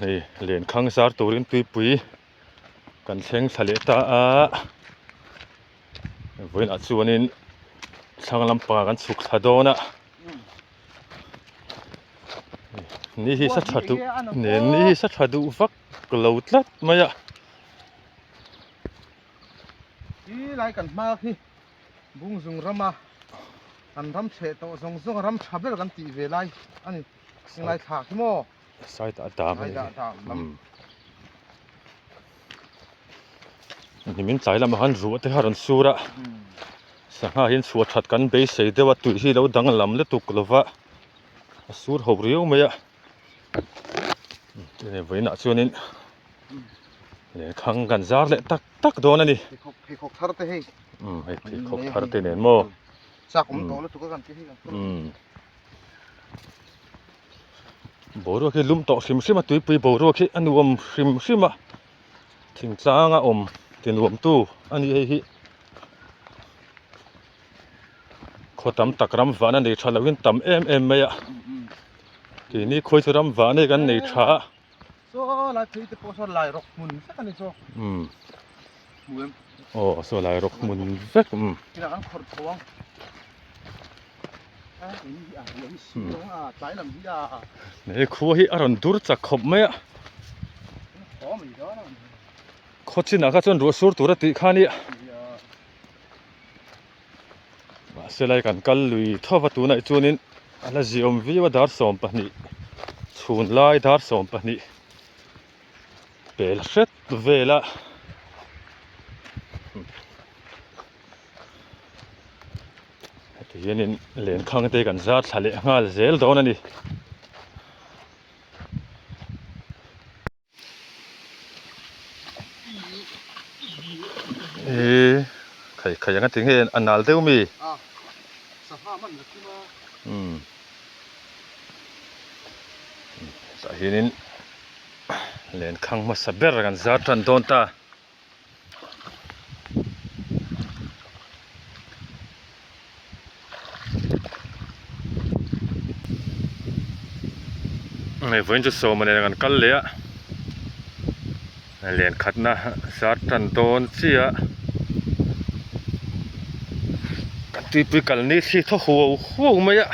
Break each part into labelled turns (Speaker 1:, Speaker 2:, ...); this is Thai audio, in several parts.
Speaker 1: hey len khang sar turin tui pui kan thleng thale ta a voin a chuanin thanglam pa kan suk thadona ni hi sa thadu ne ni hi sa thadu vak lo tlat maya
Speaker 2: hi lai kan ma khi bung zung rama an ram che to zong zong ram thabel kan ti ve lai ani singlai tha ki mo
Speaker 1: sai ta ta ni min chai lam han ru te haron sura sanga hin suat that kan be sei dewa tu hi lo dang lam le tuk lova sur ho riu maya ne voina chuanin le khang kan zar le tak tak don ani
Speaker 2: phei khok thar te hei
Speaker 1: hei phei khok thar te nen mo
Speaker 2: sak to le tu kan ti hi kan
Speaker 1: boru khi lum to sim sim tui pui boru khi anuam sim sim thing changa tin ruam tu ani hi khotam takram wana nei thalawin tam em maya ti ni khoi churam wane kan nei tha
Speaker 2: so lai phei te po so lai rok mun sa kan ni so muem
Speaker 1: so lai rok mun vek
Speaker 2: kina kan khor thawang ni a ni siong a chai lam hi a
Speaker 1: nei khu hi aron dur cha khop maya
Speaker 2: khom ni do na
Speaker 1: khochina ka chon ro sur tura ti khani ma selai kan kal lui thawa tu na chunin ala ziom viwa dar som pani chhun lai dar som pani pel hret vela hianin len khang te kan zat thale ngal zel don ani khai yang ting hen anal deu mi
Speaker 2: saha man ki ma
Speaker 1: sa hianin len khang ma saber kan zat tan don ta nei voin ju so mane kan kal le a len khatna zat tan don chia kan tui pui kal ni thi tho ho maya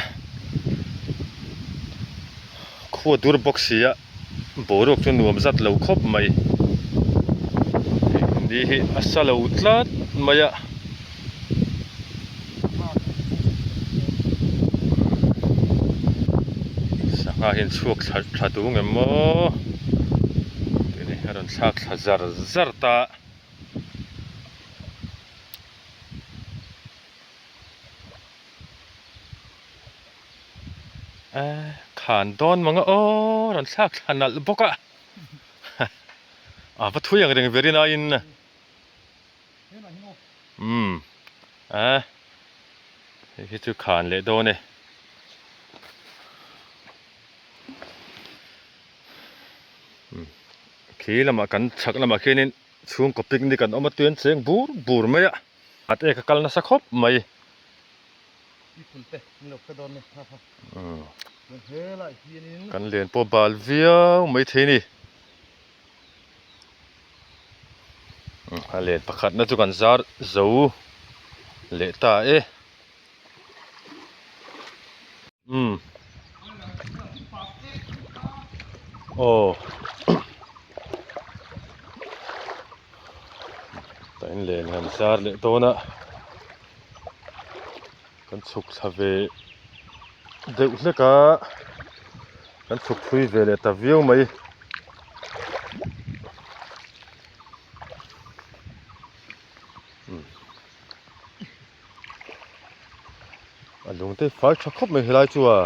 Speaker 1: kho dur boxia borok chu nuam zat lo khop mai ni hi asalo tlat maya sanga hin chuak thadu ngemo ni haron sak hazar zarta khan don manga ron sak hanal boka pathu yang reng very na in hi chu khan le do ne khi lama kan thak lama khenin chung ko picnic kan oma tuen cheng bur maya at e ka kal na sakhop mai kan len po bal viau mai theini len pakhat na chu kan zar zo le ta e tain len han zar le tona kan chuk thave deuh hleka kan chuk thui ve le ta viau mai alung te fal thakop mai helai chu a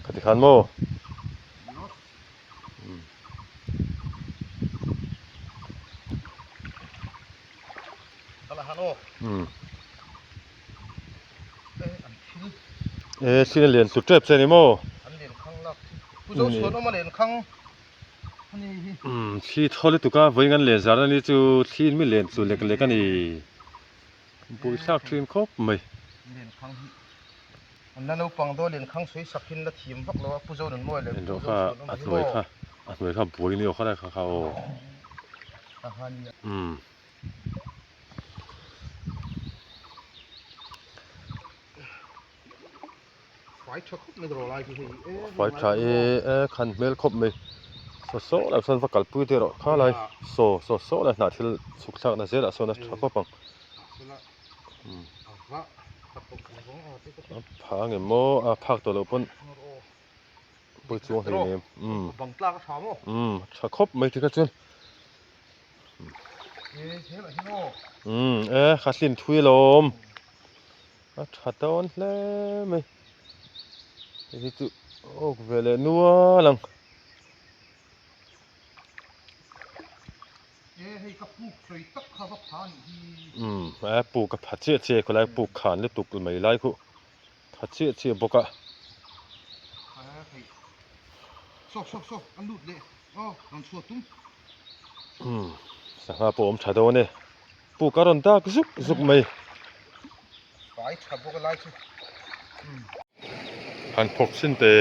Speaker 1: khati khan mo
Speaker 2: kala hano
Speaker 1: sin len tu trep se ni mo
Speaker 2: an len khang la pu zo so no ma len khang นี่
Speaker 1: ที่ทอลิตุกาไว้กันเลยจารันนี่จูที่ไม่เล่นจูเล็กๆกันนี่บุยซากทรีนครบไหม
Speaker 2: เรียนครั้งอันนั้นเราฟังด้วยเรียนครั้งสวยสักหินละทีมพักเราผู้เจ้าหนึ่งมวยเลย
Speaker 1: เห็นดอกค่ะอัดหน่วยค่ะบุยนี่เขาได้เขา
Speaker 2: ไฟช็อตไม่รออะไรที่
Speaker 1: ไฟใช้คันเมลครบไหมโซ่แล้วส่วนฟักกัลปุยเดียวข้าเลยโซ่แล้วหน้าที่สุกสักนั่นเสียละส่วนนั้นชักก็ปังพาเงี้ยโม่พักตัวเราปุ่นปุยจวงเฮีย
Speaker 2: บังตาก็ชอบ
Speaker 1: ชักครบไหมที่กันจนขัดลิ้นทุยลมขัดตอนแล้วไหมที่จุโอ้เวลนัวลัง
Speaker 2: ให้กับปลูกสวยตักข้าวผัด
Speaker 1: ปลูกกับผัดเชี่ยก็ไล่ปลูกขานหรือตุกไม่ไล่คู่ผัดเชี่ยบกะ
Speaker 2: โซ่อันดูดเลยลองชัวตุ้ม
Speaker 1: สังหาผมชาโดเนี่ยปลูกการันตากุสุกไม่
Speaker 2: ไปขับพวกไล่สิ
Speaker 1: หันพกสินเตะ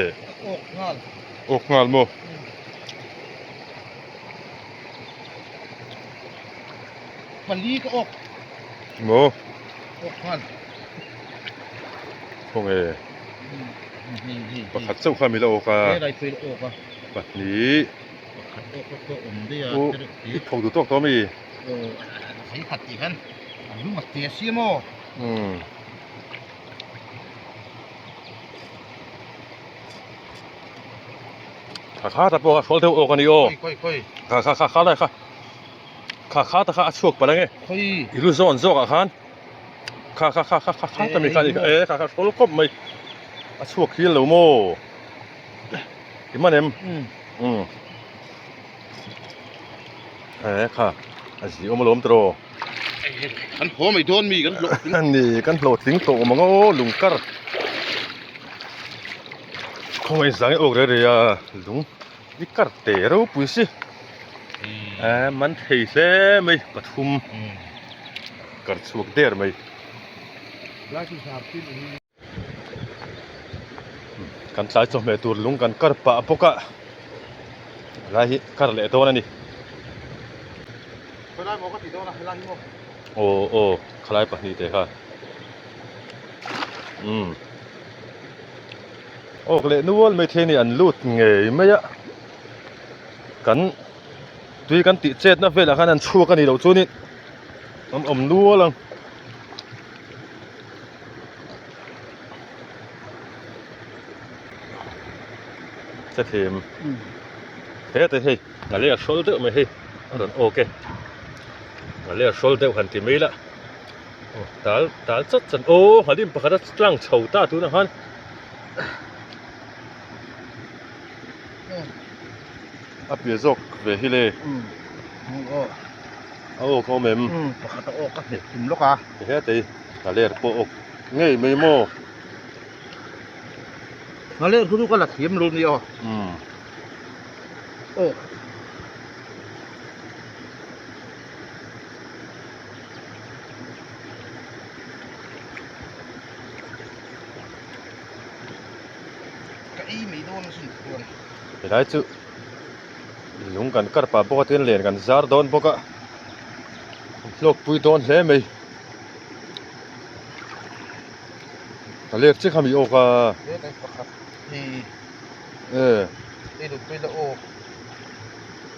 Speaker 2: อก
Speaker 1: งานโม
Speaker 2: มันลีก็อก
Speaker 1: ง
Speaker 2: าน
Speaker 1: พงประคัดเจ้าข้ามีละอก
Speaker 2: อะไรคืออก
Speaker 1: ปัดนี้
Speaker 2: ขัดอกก็อมได้
Speaker 1: ที่พงดูตัวมี
Speaker 2: ใช้ขัดอีกกันรู้มาเตียซีโม
Speaker 1: ข้าตะโปเขาเท่าอกกันนี่โอ้ข้าได้ข้าตะข้าช่วงไปแล้วไงอีรู้ซ้อนซอกอ่ะคันข้าแต่มีการอีกข้าเขาครบไม่ช่วงขี้เหลวโม่ที่มันค่ะสิเอามาล้มตร
Speaker 2: กันหัวไม่โดนมีกัน
Speaker 1: นี่กันโหลดสิงโตมันก็ลุงกัดคงไอ้สังอกเลยอ่ะลุงนี่กัดเตะรู้ปุ๊ยสิมันเที่ยไม่ปฐุมกัดสวกเดียร์ไม่กันสายจอมเมตุลุงกันกัดปะปกะไรกัดเละตัวนั่นนี่
Speaker 2: ไปไล่หมอก็ติดตัวนะไปไล่หมอ
Speaker 1: โอ้คล้ายปะนี่เตะค่ะโอ้เละนู้นไม่เทนี่อันลูดเงยไม่ยะกันด้วยกันติดเจ็ดนะเวลาขนาดชัวกันนี่เราช่วนี้นัวลังจะเทมเฮ้แต่เฮ้กันเลยโชลเดอร์ไม่เฮ้โอเคกันเลยโชลเดอร์หันที่ไม่ละตาจัดจันโอ้หันที่ปะคัดตั้งเฉาตาตัวนะฮันอับเยซอกเวฮิเลเขาเมม
Speaker 2: ปะคัดอกก็เห็ดกินลูกอ่ะ
Speaker 1: เฮ้ตีกันเลยปอกเงยไม่โม่
Speaker 2: กันเลยคุณลูกก็หลักเทียมรุนเดียวไม่โดนสุดควร
Speaker 1: ได้จุลุงกันกัดปะปกติเล่นกันซาร์โดนปกะโลกปุยโดนเลยไหมกันเลยที่เขามีโอกา
Speaker 2: ได้ปะครับได้ดูไปละโอ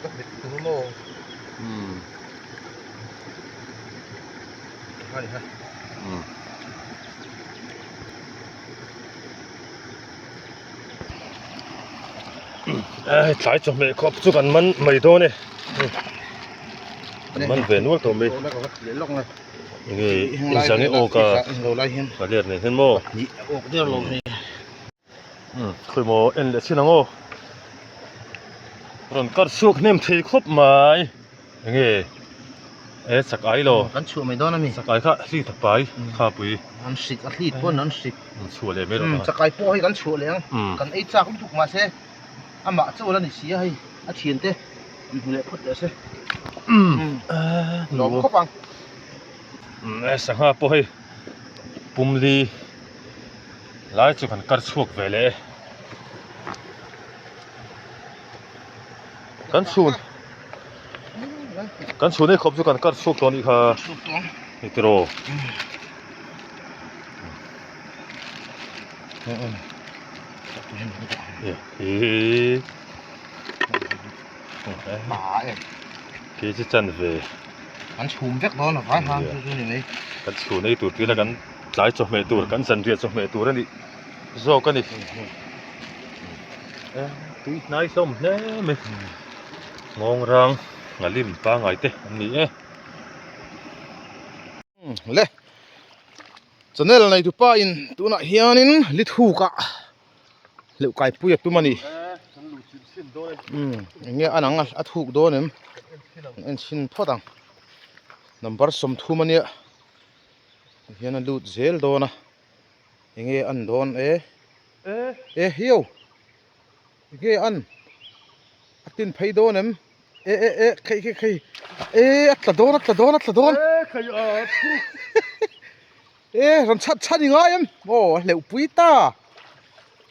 Speaker 2: ก็เด็ดตัวโม่ฮะ
Speaker 1: สายจอมเลยครบสุกันมันไม่โดนเนี่ยมันเวียนวัวตัวมีนี่สังเกตโอกาเรียนเนี่ยเห็นโม่
Speaker 2: อกเดียวลงนี่
Speaker 1: คุยโม่เอ็นเดชินังโอรอนกัดสุกเนี่ยที่ครบไหมนี่สักไอ้โล
Speaker 2: กันชัวไม่โดนนะมี
Speaker 1: สักไอ้ข้าที่ถัดไปข้าปุย
Speaker 2: นั่นสิกที่ป้นนั่นสิ
Speaker 1: ชัวเลยไม่รู้
Speaker 2: สักไอ้ป้อให้กันชัวเลยกันไอ้จากถูกมาเช่อามาเจ้าแล้วนี่เสียให้อาเฉียนเต้ le phut de se
Speaker 1: หล
Speaker 2: lo ko pang
Speaker 1: สังหาปอยปุ่มลีหลายจุกันกัดชวกเวลกันชูนี่ครบจุกันกัดชวกตอนนี้ค่ะนี่ตรอ
Speaker 2: ba em
Speaker 1: ที่จะจันเว
Speaker 2: anh chùm vét đó là phải ha chú này
Speaker 1: กันชูนี่ตัวที่ละกันหลายจบเมตัวกันสันเรียจบเมตัวนั่นนี่โซกันนี่ตุยนายส้มแน่ไหมงงรังงาลิมปางไงเต้อันนี้
Speaker 2: le channel này tu pa in tu na hianin lithu ka leu kai pui tu mani nge anang a thuk do nem en sin phodang number som thu mani hian lut zel do na nge an don hiu nge an atin phei do nem khai atla don ran chat ni nga em o leu pui ta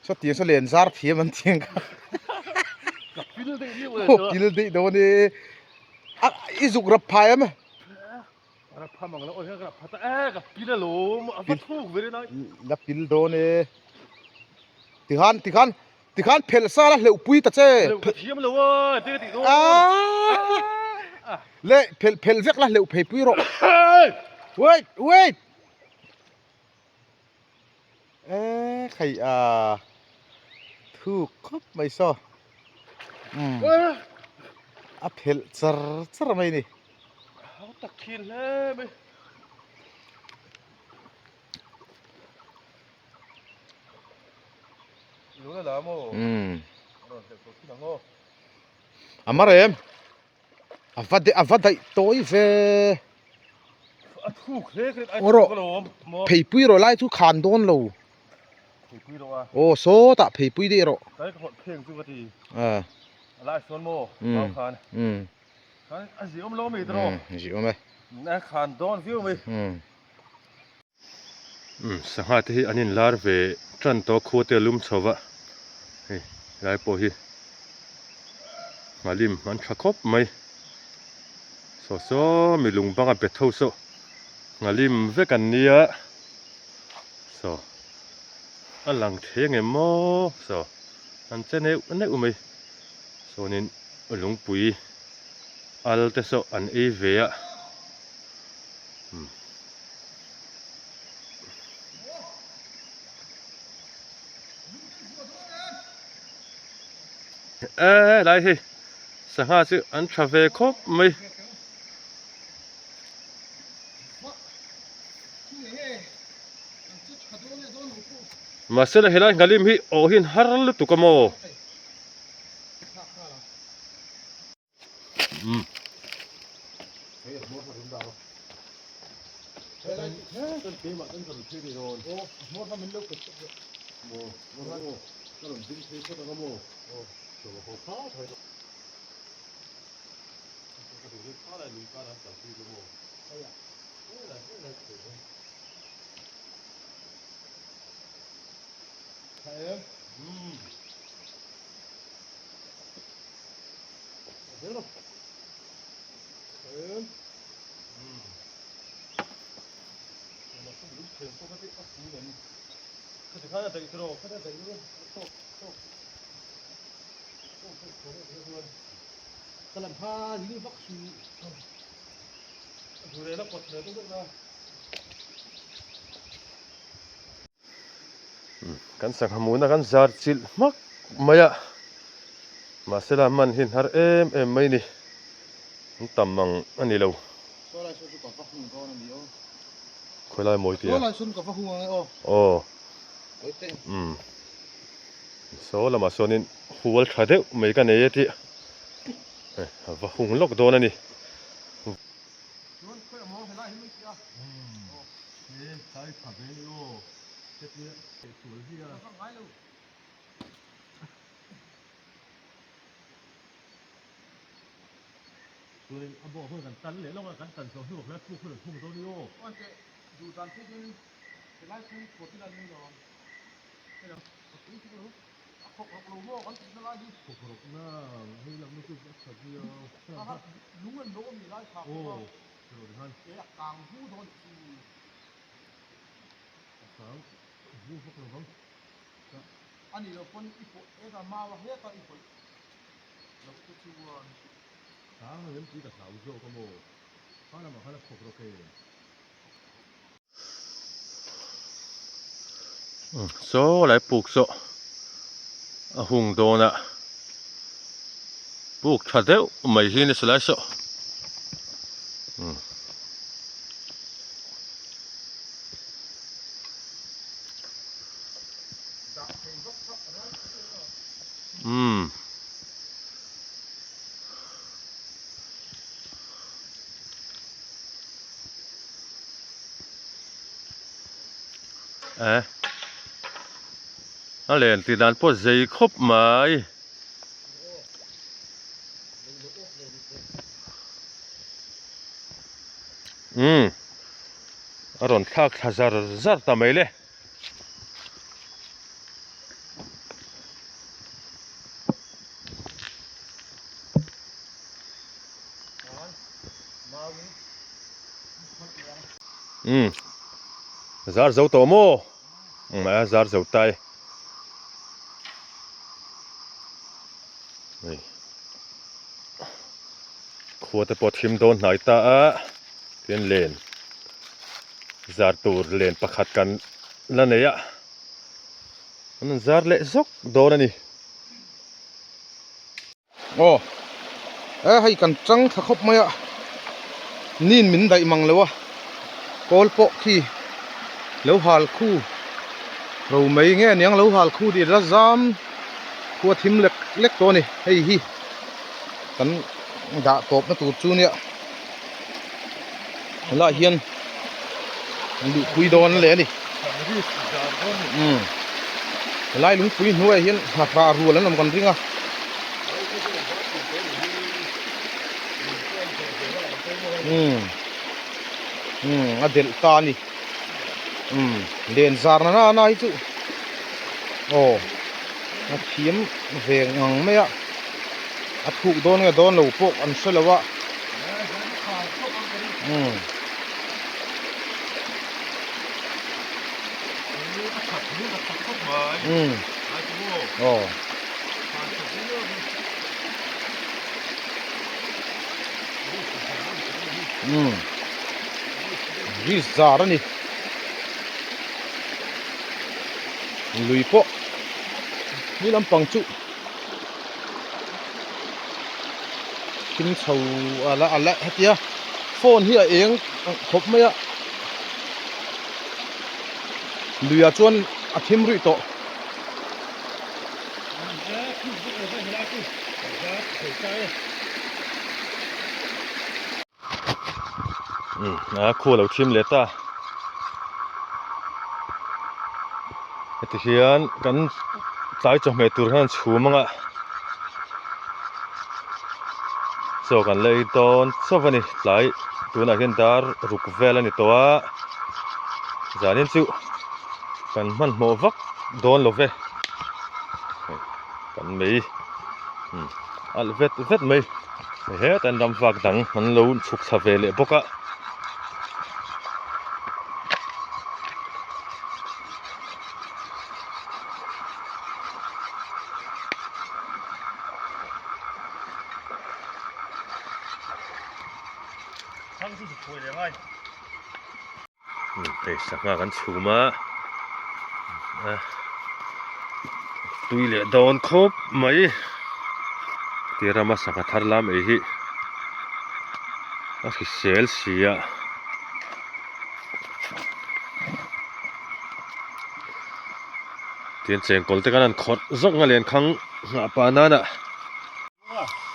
Speaker 2: so ti so len zar thia man thiang ka pil de do ni izuk rap phai em
Speaker 1: ra phamang la oi ga phata ga pila lo a thuk ve na
Speaker 2: la pil do ni ti khan phel sa la leu pui ta che
Speaker 1: thiam lo wa te ti do
Speaker 2: le phel vek la leu phei pui ro wait khai thu khop mai so a phel char mai ni
Speaker 1: ha ta khin le me lo la mo ron te ko ki ngo
Speaker 2: amarem avada toi ve
Speaker 1: a thuk le ke ai lo mo
Speaker 2: phei pui ro lai chu khan don lo
Speaker 1: pui ro a
Speaker 2: o so ta phei pui de ro
Speaker 1: kai ko pheng chu ka ti la son mo khan khan a ji om lo me tro
Speaker 2: ji om me
Speaker 1: na khan don view me sangha te hi anin lar ve tran to khote lum chowa hei lai po hi malim man thakop mai so mi lung banga pe tho so ngalim ve kan nia so alang theng emo so an chene ne umei so nin lung pui al te so an e ve a lại hi sang ha chứ ăn travel khop mày mà sẽ là hiện nay ngalim hi ở hin har lu tu kamo
Speaker 2: Kalam ha ni vak su
Speaker 1: Dure la pot le tu na kan sang hamuna kan zar chil mak maya masela man hin har em mai ni tamang ani lo
Speaker 2: so lai so ka vak hu ko na ni o
Speaker 1: khoi moi tia
Speaker 2: so lai sun ka vak hu
Speaker 1: o so la ma sonin huwal thade mai ka ne ti va hung lok do na ni ตัวนี้เอาบอกเพื่อนกันตันเลยแล้วกันตันสองชั่วโมงแล้วคู่พุ่งตัวนี้โอ้
Speaker 2: มันจะดูตามที่นี่เป็นไรคู่ปวดที่นั่นนี่ก่อนไม่ต้องนี่คือรู้พกเราโม่กันที่นั่นนี่
Speaker 1: พวกหน้าให้เราไม่คือสักเดียว
Speaker 2: รู้มันรู้มีไรครับ
Speaker 1: โอ้เดี๋ยวท่าน
Speaker 2: เอ๊ะกลางหูโดน
Speaker 1: สามหูพวกเราบ้าง
Speaker 2: อันนี้เราคนอีกคนเอ๊ะแต่มาว่าเฮ้ยก็อีกคนเราก็ชวน
Speaker 1: ทางเงินที่กับสาวโจ้ก็โม่เขานำมาให้เราพกเราเองโซ่ไหลปลูกโซ่หุ่งโดนอะปลูกชัดเดียวไม่ใช่ในสไลด์โซ่อะไรที่นั่นพอใจครบไหมอร่อยทักทาซาร์ทำไมเลยซาร์เจ้าตัวโม่ซาร์เจ้าตายขวดปอดทิมโดนหน่อยตาเปลี่ยนเลนซาร์ตูเลนประคัดกันแล้วเนี่ยมันซาร์เละซกโดนนี่
Speaker 2: โอ้ให้กันจังถ้าครบไหมอ่ะนี่มินได้มังเลยวะโกลโปที่เลวหาลคู่เราไม่เงี้ยเนี่ยเลวหาลคู่ดีระจำขวดทิมเล็กตัวนี่เฮ้ยฮีกันด่าตบนะตูจูเนี่ยละเฮียนดูคุยโดนเลยนี่ไล่ลุงคุยหัวเฮียนหาปลารัวแล้วนำกันจริงอ่ะอเดลตานี่เดินซาร์น่าอีจุโอ้มาเทียมเวียงไม่อะถูกโดนก็โดนหลูพวกอันเสลวะโอ้วิสาร์นี่ลุยโปนี่ลำปังจุกินเฉาอะไรเฮียโฟนเฮียเองครบไหมอะเหลือจนอาทิมรุ่ยโตคู่เราทิมเลต้าที่เฮียนกันสายจมเมตุร์ฮันชูมังอะโซกันเลยตอนโซฟันนี่สายตัวนักเรียนดาร์รุกเวลนี่ตัวจานินซิวกันมันโมวักโดนลเวกันไม่อัลเวทไม่เฮ้แต่ดำฟักดังมันรู้สุกสเวลปกะสักงานกันชูมาตุยเล่โดนครบไหมเดี๋ยวเรามาสักทาร์ลามเอฮีอาทิเซลเซียเตียนเซงกอลเตกันนั้นขดซกงาเลียนคังปานานะ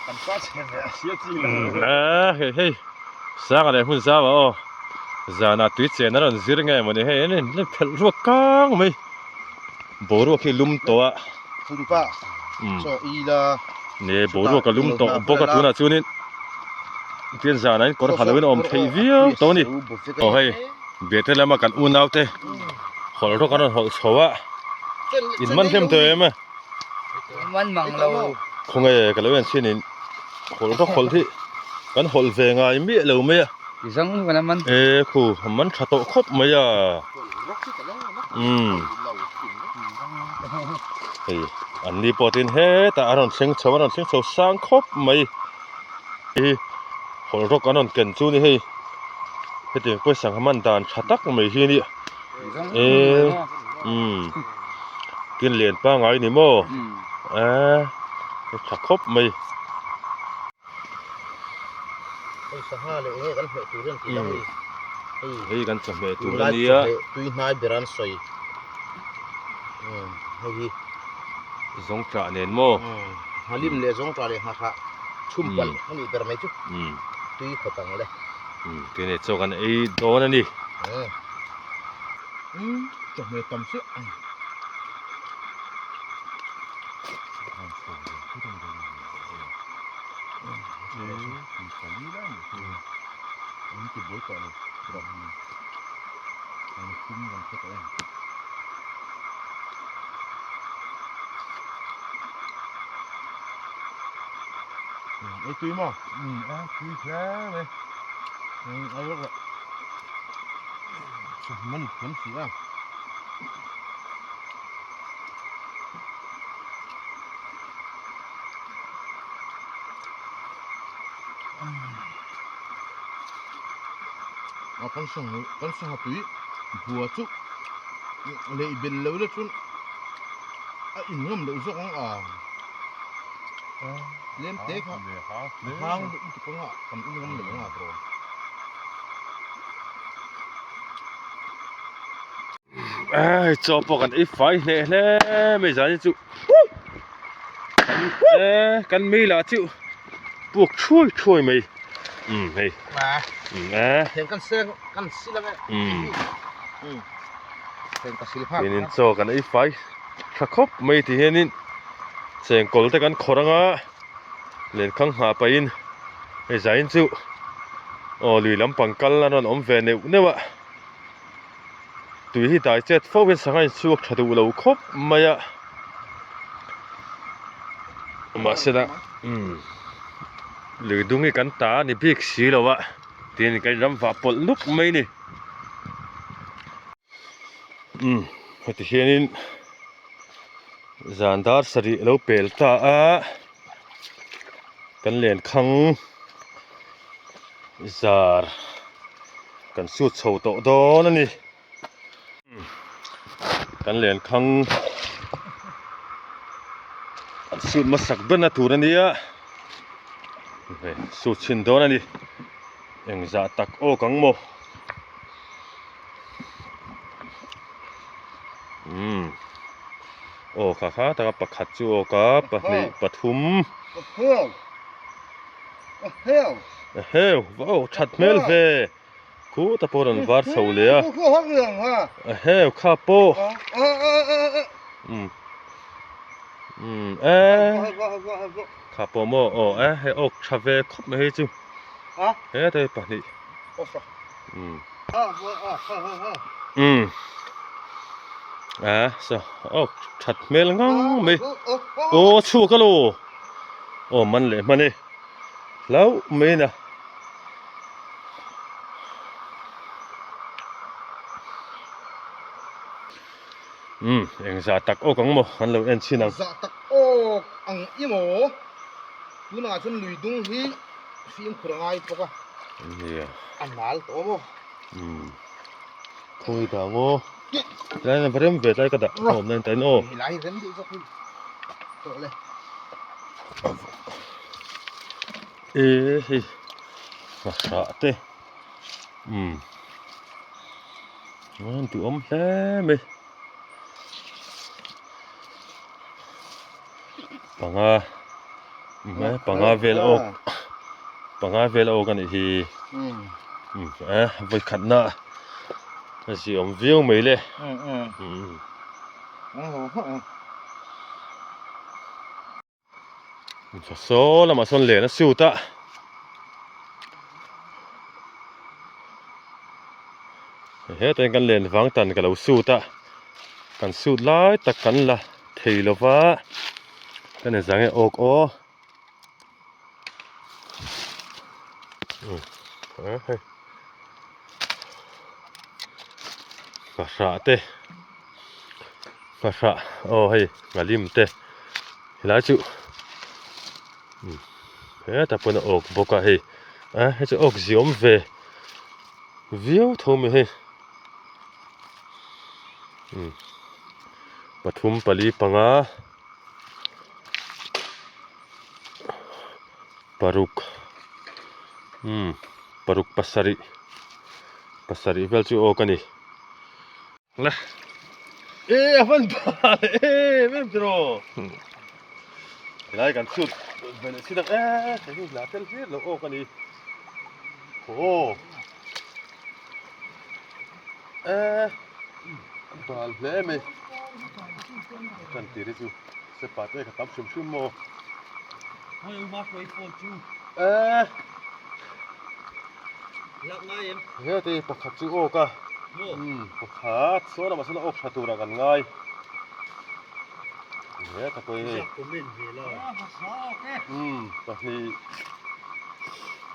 Speaker 2: กันฟ้าเชนเนี่ยเสียจริง
Speaker 1: เลยเฮ้ยสักอะไรหุ่นสาวอ๋อจานาตุยเซนั่นซิร์ไงมันเฮ้ยนี่เล่นเพลรัวกังไหมบรัวคือลุมตัว
Speaker 2: ฟูดูป้าโซอีลา
Speaker 1: เนี่ยบรัวกับลุมตัวบอกกับตัวน่ะชูนี่ เตียนจานั้นก็หันไปอมเทวีตัวนี้โอ้เฮ้ยเบียดแล้วมากันอุ่นเอาเตะขอรถกันหอชัวอินมันเต็มเต็มอ่ะ
Speaker 3: มันมังเรา
Speaker 1: คงไงกันเลยเช่นนี้ขอรถคนที่กันหอเวงไงมีเหลือไหมอ่ะ
Speaker 3: อีสังกันมัน
Speaker 1: คูมันขัดโตครบไหมอ่ะเฮ้ยอันนี้ปอตินเฮแต่อันนั้นเสียงชาวอันนั้นเสียงชาวสร้างครบไหมขอรถกันนั่นเกินจูนี่เฮ้ยเดี๋ยวไปสั่งให้มันดานชัดตักไหมที่นี่กินเหรียญป้าไงนี่โม่ชักครบไหม
Speaker 2: ไอ้สหาเลยเอ้กันเหตุเรื่องที่เรา
Speaker 1: เฮ้ยกันจะเหตุเรื่องนี้อ่ะ
Speaker 2: ตุยนายเบรันสอยเฮ้ย
Speaker 1: สงจ่าเนียนโม่
Speaker 2: ฮาลิมเลยสงจ่าเลยฮะค่ะชุ่มปันมันอีเบรไม่จุตุยขตังเลย
Speaker 1: ทีนี้โจกันไอ้โดนนี่
Speaker 2: จะเหตุตำเสียนี่จะบวยก่อนเลยรอบนี้คุ้มกันแค่ไหนไอ้ตุยมั้งตุยแค่เลยเอาละมันเห็นสีอ่ะกันส่งตุยหัวจุกเลยเป็นเลวเลยจุนอินงมเดือดสุกของเล่นเตะครับห้างอีกคนคนอินงมเดือดของ
Speaker 1: จบปกันไอ้ไฟเนี่ยแหละไม่ใช่จุกันไม่ละจุพวกช่วยไหมเฮ้ย
Speaker 2: มาเห็นกันเสียงกันสิละไงเห็นกันสิลภาพ
Speaker 1: นี่โจกันไอ้ไฟชักครบไม่ที่เห็นนี่เสียงกอลแต่กันขอรังเล่นข้างหาไปอินไอ้ใจจุลุยลำปังกันแล้วนั่นเวเนี่ยว่ตุยที่ได้เจ็ดโฟกัสสังให้สุกชัดดูเราครบไหมอ่ะมาเสร็จหรือดุงกันตานี่พี่สีแล้ววะทีนี้กันรำฟ้าปลลุกไหมนี่ที่เห็นนี่จานดาร์สรีเราเปิลตากันเล่นขังจาร์กันสุดโฉดโตนั่นนี่กันเล่นขังสุดมาสักเป็นนาทูนั่นนี่สุดชินโตนั่นนี่ยังจะตักโอกังโมโอ้ข้าแต่กับปักขัดจูโอกับปะนี่ปฐุมเฮ้ยว้าวชัดเมลเวคูตะโพดันวาร์สาวเลียเฮ้ยข้าโปข้าโปโมเฮ้ยอกชาเวคบไม่ให้จูเฮ้ยแต่ปะนี่ชัดเมลงั้งไม่โอ้ชูกะโลมันเลยมันนี่แล้วไม่นะเอ็งจะตักโอกังโมอันเราเอ็นชินัง
Speaker 2: จะตักโอกังอีโมดูน่าจนลุยดุงฮีฟิล์มครายปะอันนั้นโตโม
Speaker 1: คุยต่างโมแล้วนั่นประเดี๋ยวเบียดใจกันด่ะนั่นแต่โน่
Speaker 2: หลายเรื่องดีสักทีโตเลย
Speaker 1: มาสะเต้มันตัวอมแล้ไหมปังเวลโอกันอีกทีไปขัดหน้าสิอมวิวไม่เลยโซ่แล้วมาส่วนเหลือนะสิวตะ เฮ้แต่กันเล่นวางตันกันเราสู้ตะกันสู้หลายตะกันละเทลว่ากันจังไอ้ออกเฮ้ยกะระเตกะระโอ้เฮ้ยงาลิมเตหลายจุเฮ้แต่ปนออกบกะเฮ้ให้จะออกซิอมเววิวทมเฮ้ปทุมปลีปังาปารุกปารุกปัสสาริเวลจูโอกันนี่ละมันบาลแม่มจโรไล่กันสุดเป็นสิดักเฮ้ยลาเทลเฟลโอกันนี่โอ้บาลเล่ไหมกันตีริจูเสปัดเลยกับชุ่มโม
Speaker 4: How you must wait for you? ลักง่ายเอ็ม
Speaker 1: เฮ้ยที่ปะขัดจูโอกะปะขัดโซนมาสนอกชัตุระกันง่ายเฮ้ยตะกุย
Speaker 4: ผมเล่นเวลาภาษาโอเค
Speaker 1: ตะนี้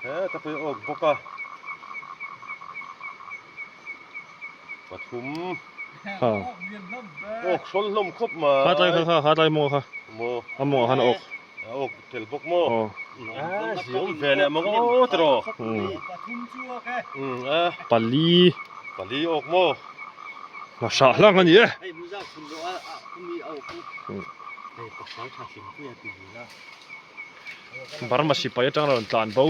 Speaker 1: เฮ้ยตะกุยอกบกะปะทุมอกชนลมคบมาขาใจโมค่ะโมเอาโมหันอกเทลบกโมสิอมเวเนี่ยมันก็ตรอ
Speaker 4: ปทุมชัวแก
Speaker 1: ปาลีอกโมมาชาลังกันนี่
Speaker 4: ไอ้มึงจะคุณรู้ว่าคุณมีเอาคุณไอ้ภาษาชาสิงคุยตีนะ
Speaker 1: บารมาสิไปจังเราตานบ่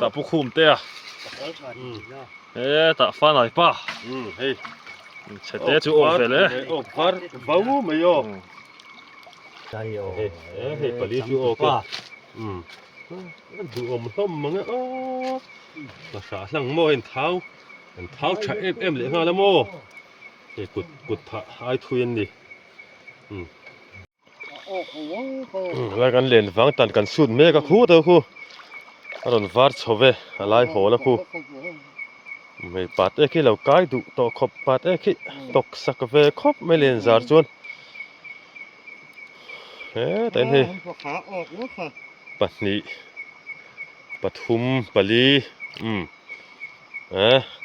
Speaker 1: ตาผู้คุมเตะตาฟ้าหน่อยป่ะเฮ้ยเฉดจูโอเฟเลยอกฟาร์บ่ไม่ยอ
Speaker 4: ใจโอ
Speaker 1: เฮ้ยปลีจูโอป่ะดูอมต้มมั้งภาษาสังโมเห็นเท้าชะเอ็มเลยฮะละโมเฮ้ยกุดหายทุยนดิแล้วกันเล่นฟังตันกันสุดเมก็คู่เด้อคู่อรอนวาร์ชเวอะไรโหละคู่ไม่ปัดเอ้เราไกดูตอกขบปัดเอ้ตกสักเวขบไม่เล่นซาร์จวนแต่นี่ปัดนี้ปทุมปลี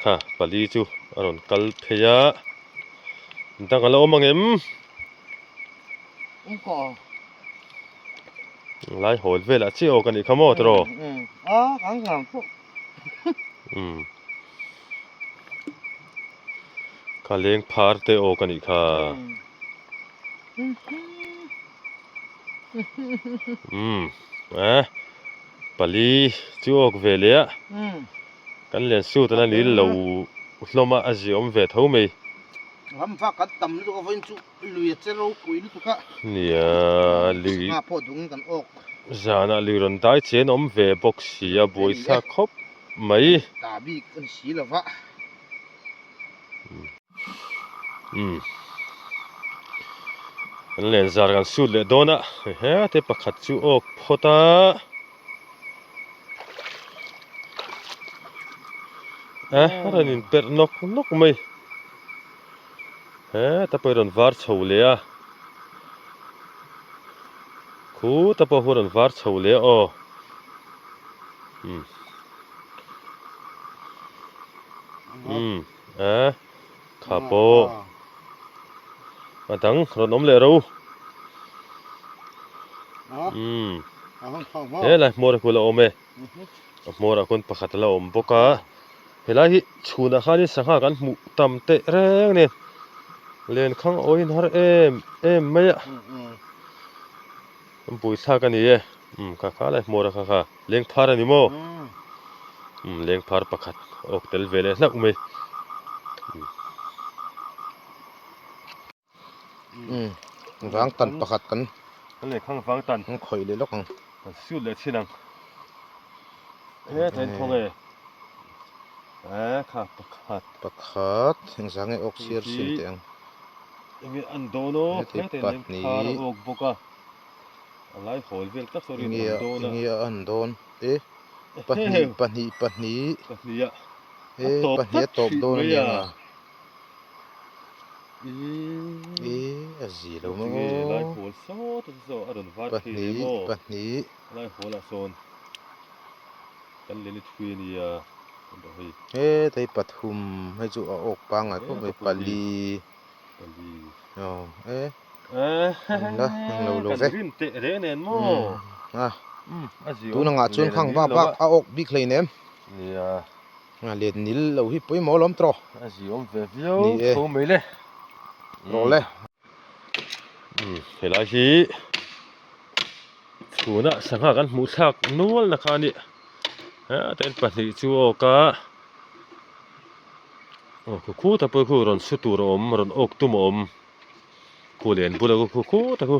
Speaker 1: ค่ะปลีจูอรอนกัลเพยะตั้งกันแล้วมังเอ็มไล่โหดเวลาที่โอกันอีกขโมยตรอ
Speaker 4: ขังพวก
Speaker 1: ข้าเลี้ยงพาร์เตโอกันอีกค่ะปลีจูโอกเวเลียกันเลี้ยงสู้ตอนนี้เราลงมาอาจิอมเวทเท่าไหม
Speaker 4: ผมฝากกัดต่ำตัวก็เป็นจุลุยเจเราคุยลูกค้า
Speaker 1: เนี่ยลุย
Speaker 4: มาพอดุงกันออก
Speaker 1: จานะลุยรันได้เชนอมเวบ็อกซี่อะบอยสักครบไหม
Speaker 4: ตาบีกันสีละวะ
Speaker 1: กันเล่นจาร์กันสู้เลยโดนะเฮ้ยแต่ปะขัดจูออกพอตาอะไรนี่เปิดนกไหมแต่ไปรันวาร์ชาวเลียคู่แต่ไปหัวรันวาร์ชาวเลียข้าโปมาตั้งรถน้ำเลี้ยรูเลยมัวแต่คุละอมมัวแต่คนประคัตละอมปกะเฮลัยชูนักขันสังหากันมุตามเตะแรงเนี่ยเล่นข้างโอ้ยนหาเอ็มไม่อะปุยท่ากันนี่ข้าเลยมัวแต่ข้าเลี้ยงพาร์นี่โมเลี้ยงพาร์ประคัตออกเตลเวลนักไม่
Speaker 2: วางตันประคัดกัน
Speaker 1: นั่นเลยข้างฟังตัน
Speaker 2: ข่อยเลยล็อกกัน
Speaker 1: สุดเลยที่นั่งเต็นทงค่ะ
Speaker 2: ประคัดแห่งสังไอออกเชียร์สินเตียง
Speaker 1: อันโดโน่เต็นพาร์ออกบกะอะไรโหยเวลตักสรินโดนะ
Speaker 2: อันโดน ปะนี
Speaker 1: ปะนี่อ่ะ
Speaker 2: เอ้ปะเนียตบโดนเนี่ย gì đâu mà
Speaker 1: lai hol so aron var
Speaker 2: bật
Speaker 1: khi
Speaker 2: ní
Speaker 1: mo
Speaker 2: bật ní
Speaker 1: lai hol a son kan le ni thui ni a ando hi
Speaker 2: ê thấy bật hùm hay dụ ở ốc băng à có mấy pali ê đó lâu lâu vậy
Speaker 1: rin te re nen mo
Speaker 2: tu na ngã chun khang ba bak a ốc big lane em
Speaker 1: nia
Speaker 2: liền níl lâu hi poi mo lom tro
Speaker 1: azi om ve vio tho me le
Speaker 2: ro le
Speaker 1: he lai hi chuna sangha kan mu thak nual na khani ha ten pahnih chu oka khu ta po khu ron su tur om ron ok tum om khu len bula khu ta khu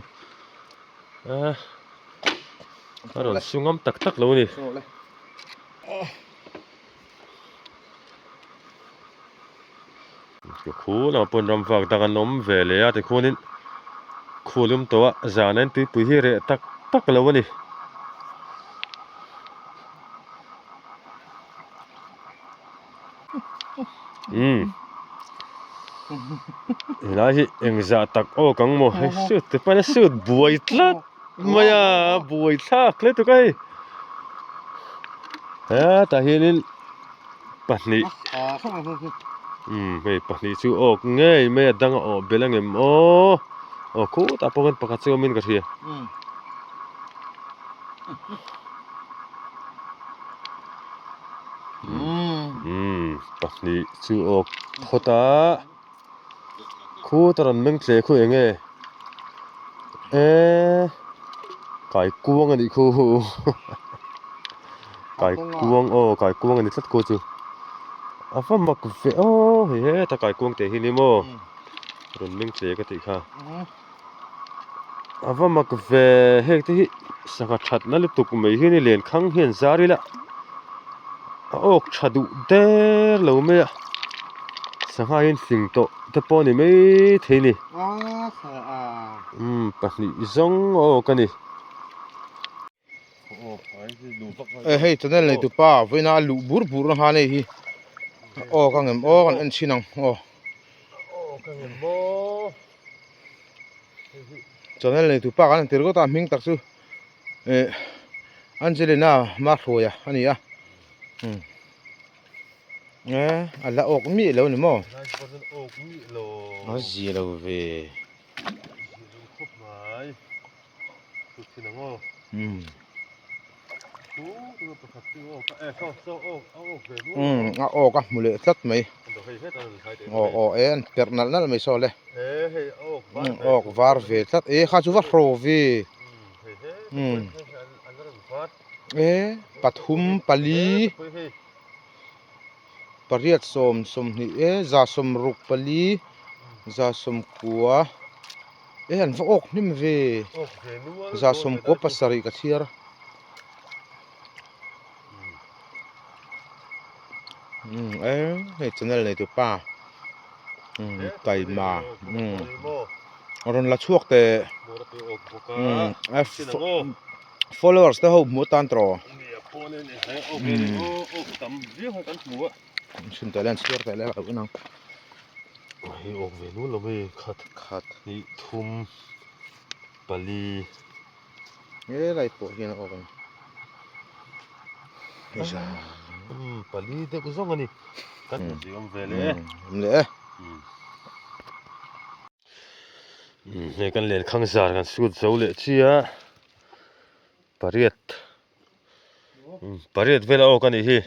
Speaker 1: ron sungam tak tak lo ni khu na pon ram vak dangan nom ve le a te khunin khulum to a zanen ti pui hi re tak tak lo ni Hila hi engza tak o kang mo shoot te pana shoot buai tlat maya buai thak le to kai ha ta hinin pahni me pahni chu ok nge me dang o belangem o khu ta pokan pakat chu min ka thia pahni chu ok khota khu taran meng tle khu enge kai kuang ani khu kai kuang ani thlat ko chu afa mak ve he ta kai kuang te hi ni mo ron meng tle ka ti kha afa mak ve he te hi sanga that na le tuk mai hi ni len khang hian zari la ok thadu der lo me a sanga in sing to te poni mai theini pahni zong o kani
Speaker 2: hey channel này tụi pa với na lũ bur bur na ha này hi kang em kan en chinang
Speaker 1: kang em mo
Speaker 2: channel này tụi pa kan tir ko ta ming tak chu Angelina ma khoya ani a ala ok mi lo ni mo a gì lo về
Speaker 1: khop mai tu chinango
Speaker 2: ka mule tlat mai en pernal nal mai so le ok var ve tlat kha chu var ro ve pathum pali pariat som ni za som ruk pali za som kwa an va ok nim ve za som ko pasari ka thiar hey channel này tụi pa tai ma ron la chuak te followers te ho mu tan tro sin ta len siar ta le ka unang
Speaker 1: hi ok ve nu lo me khat ni thum pali
Speaker 2: lai po hian ok
Speaker 1: pali de ku zong ani kan ji om ve le he kan len khang zar kan suit zo le chia pariat vela ok ani hi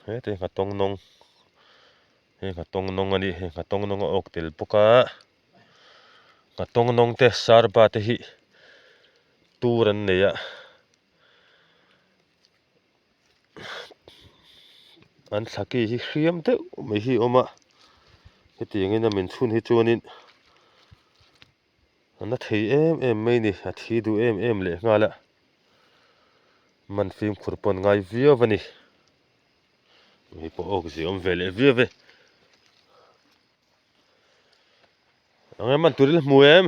Speaker 1: he te ngatong nong ani he ngatong nong ok tel poka ngatong nong te sarba te hi turan ne ya an thaki hi hriam te mai hi oma heti ngena min chhun hi chuanin ana thei em mai ni a thi du em le ngala man film khurpon ngai vio vani mi po ok zi om vele vio ve anga man turil muem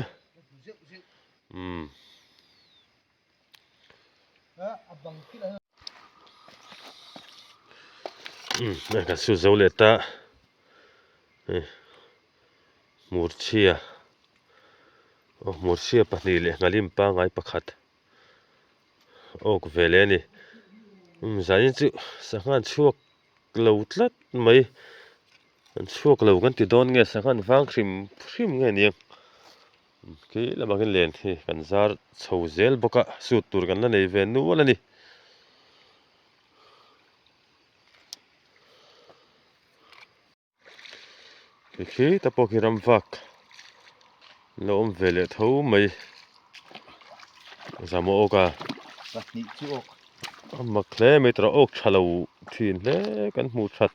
Speaker 1: นั่นก็สุโซเลตามูร์เชียมูร์เชียปะนี่เลยngalim pa ngai pakhat ok vele ni zain chu sangan chuak lo tlat mai an chuak lo kan ti don nge sangan wang khrim nge ni ke lama kan len hi kan zar chho zel boka su tur kan la nei ve nu wala ni ke ta po ki ram vak lo om vele tho mai zamo oka
Speaker 2: ni chu ok
Speaker 1: amma kle mai tra ok thalo thin le kan mu that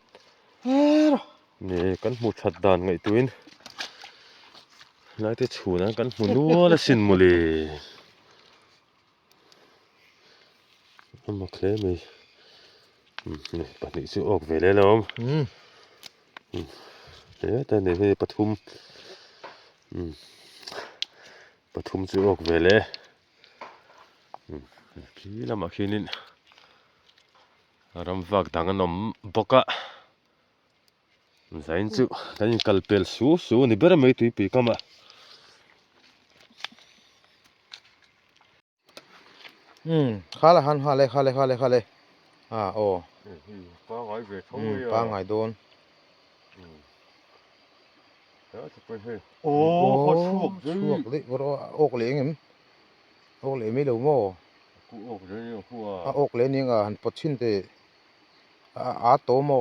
Speaker 1: ni kan mu that dan ngai tuin lai te chhuna kan mu nu la sin muli amma kle mai ni pani chu ok vele lom ta ni he pathum chu ok vele ki lama khinin ram vak danganom boka zain chu kan kalpel su ni bera mai tui pi kama
Speaker 2: khala han khale o
Speaker 1: pa ngai ve thong
Speaker 2: pa ngai don chuak le ro ok le ngem ok le mi lo mo
Speaker 1: ku ok le ni ku
Speaker 2: ok le ni nga han pochin te a to mo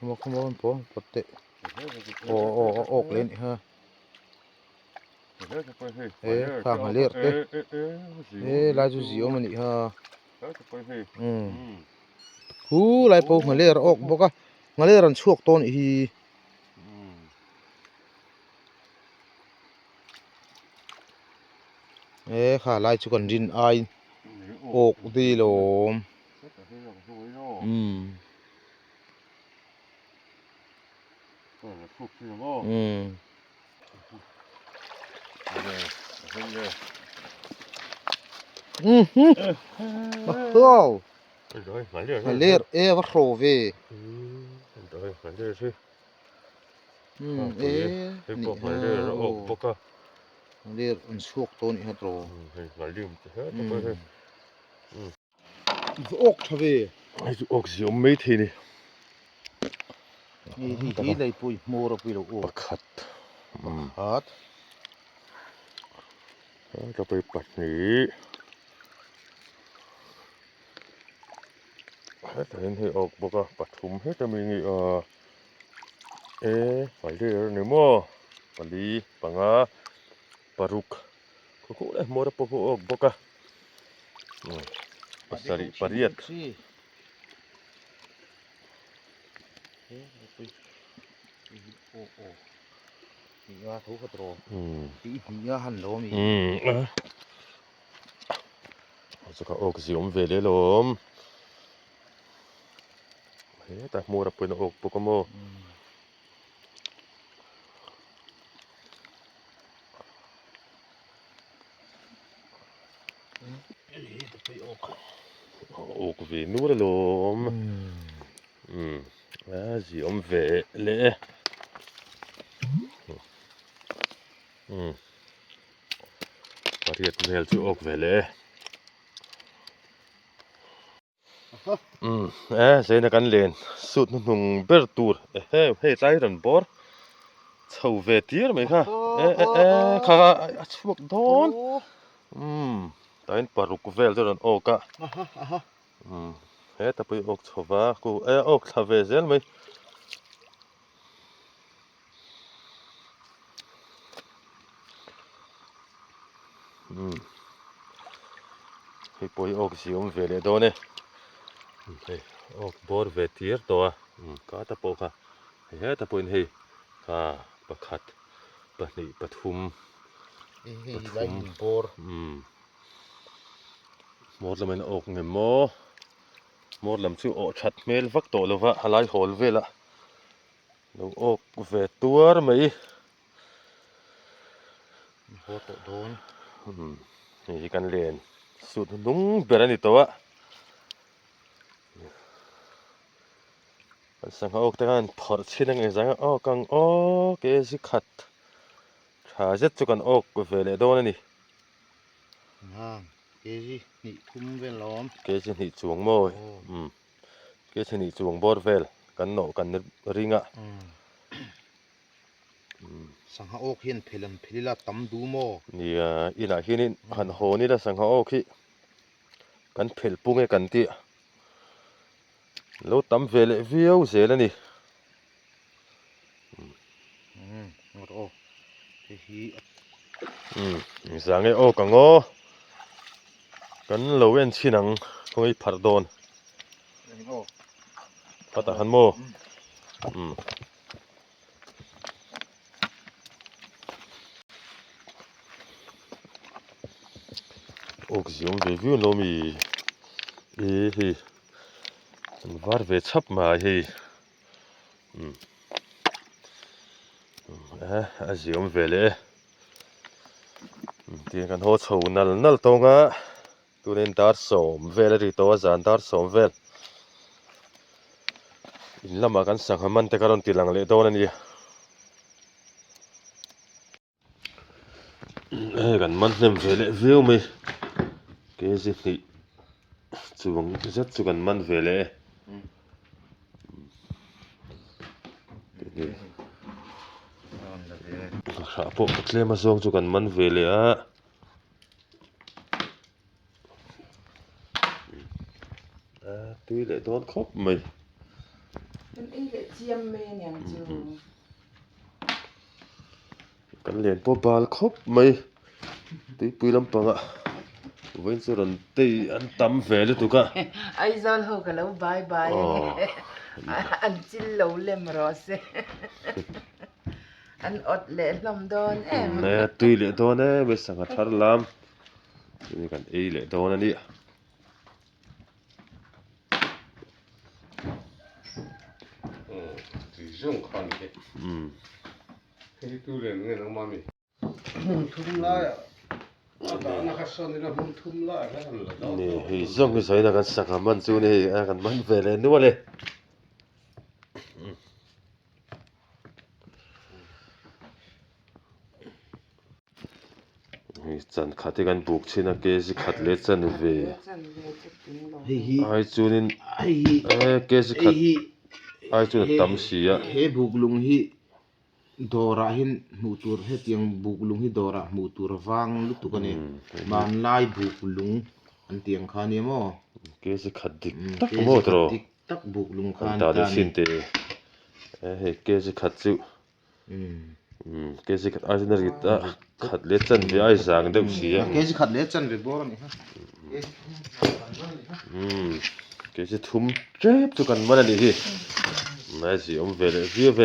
Speaker 2: mo po potte ok le ni ha ka ngaler te la ju zio mani ha hu lai po ngaler ok boka ngaler an chuak ton hi kha lai chu kan rin ai ok di lom wow ngaler va kho ve
Speaker 1: ngaler
Speaker 2: ni
Speaker 1: ok boka
Speaker 2: ngaler an chuak ton hi tro
Speaker 1: ngalim
Speaker 2: ok thave
Speaker 1: ai chu ok ziom mai the ni
Speaker 2: hi lai pui mor pui lo ok
Speaker 1: pakhat
Speaker 2: hat
Speaker 1: ta pe pat ni ta hen he ok boka pathum he ta mi ni ngaler ni mo pali panga paruk ko le mor po ok boka pasari pariat
Speaker 2: ya thu ka tro ti ya han lo mi
Speaker 1: so ka ok ziom vele lom he ta mor po no ok boka mo ok ve nur lom ziom vele pariat mel chu ok vele zena kan len sut nung ber tur he chai ran bor chho ve tir mai kha kha chuak don tain paruk vel ran oka he ta pui ok chowa ku ok thave zel mai he pui ok siom vele do ne ok bor ve tir to ka ta po kha he ta pui he kha pakhat pahni pathum
Speaker 2: lai bor
Speaker 1: mor lamen ok nge mo mor lam chu o that mel vak to lova halai hol vela lo ok ve tuar mai
Speaker 2: photo don
Speaker 1: ni kan len สุดนุ่งเบรนี่ตัวสังเขาอกแต่กันพอชินังไงสังอ๋อกังอ๋อเกสิขัดชาเจ็ดจุกันอกกูเฟลโดนนี่
Speaker 2: เกจินี่ทุ่มเวลล้อม
Speaker 1: เกสินี่จวงโมยเกสินี่จวงบอดเฟลกันโนกันริงะ
Speaker 2: สังหาอกเห็นเพลินเพลิละตำดูโม
Speaker 1: นี่อีน่าที่นี่หันโหนี่ละสังเขาอกที่กันเพลปุงไอ้กันตีแล้วตำเฟลวิวเสร็จแล้วนี่
Speaker 2: หมดโอ้ฮี
Speaker 1: สังไอ้โอกังโอกันเราเว้นชินังคงไอ้พัดโดนพัดหันโมโอกสิงเววิวโนมีเฮ้วาร์เวชับมาเฮ้อาสิงเวเล่ที่กันโหชาวนัลตงะตัวนี้ดาร์สอมเวลริตัวจานดาร์สอมเวลอินละมากันสังหมันเตการันตีหลังเล่ตัวนั้นยี่กันมันเต็มเวลวิวไหมเกจินี่จวงจัดจวกันมันเวลครับพวกเคลมาส่งจวกันมันเวลตุยเล่โดนครบไหม
Speaker 3: เป็นอีเดเจียมเมนอย่างจู
Speaker 1: กันเรียนพอบาลครบไหมตุยปุยลำปังอ่ะเว้นส่วนตีอันตำเวลตุกะ
Speaker 3: ไอ้ซอลเขาก็แล้วบายบายอันจิลโลเลมรอสอันอดเล่ลำดอน
Speaker 1: เนี่ยตุยเล่โดนเว้สังกัดทาร์ลามนี่กันเอเล่โดนนี่
Speaker 2: ส่งคันเฮ้ตัวเรื่องเงินน้องมามีมุนทุ่มไล่นักสันนี่นะมุนทุ่มไล่แล้วกันละ
Speaker 1: นี่เฮ้ยส่งที่ใส่นักสังมันจูนี่กันมันเวลนัวเลยจันขัดกันบุกชินักเกจิขัดเล็ดจันเวไอจูนินเกจิขัดไอจูนตั้มเสีย
Speaker 2: เฮ้บุกลุงฮีดอระหินมูตัวเฮตียงบุกลุงฮีดอระมูตัวฟังลุตุกันเนี่ยมันไล่บุกลุงอันเตียงคานี่มั้ง
Speaker 1: เกจิขัดดิตักโมตร
Speaker 2: ตักบุกลุงคาน
Speaker 1: ตาดิสินเตเฮ้เกจิขัดจูเกจิขัดไอจูนริตาขัดเล็ดจันเวไอจางเด็กเสีย
Speaker 2: เกจิขัดเล็ดจันเวบอร์นี่ฮะ
Speaker 1: เกจิทุ่มเจ็บตุกันมันนี่ที่ไม่สิเวลวิวเว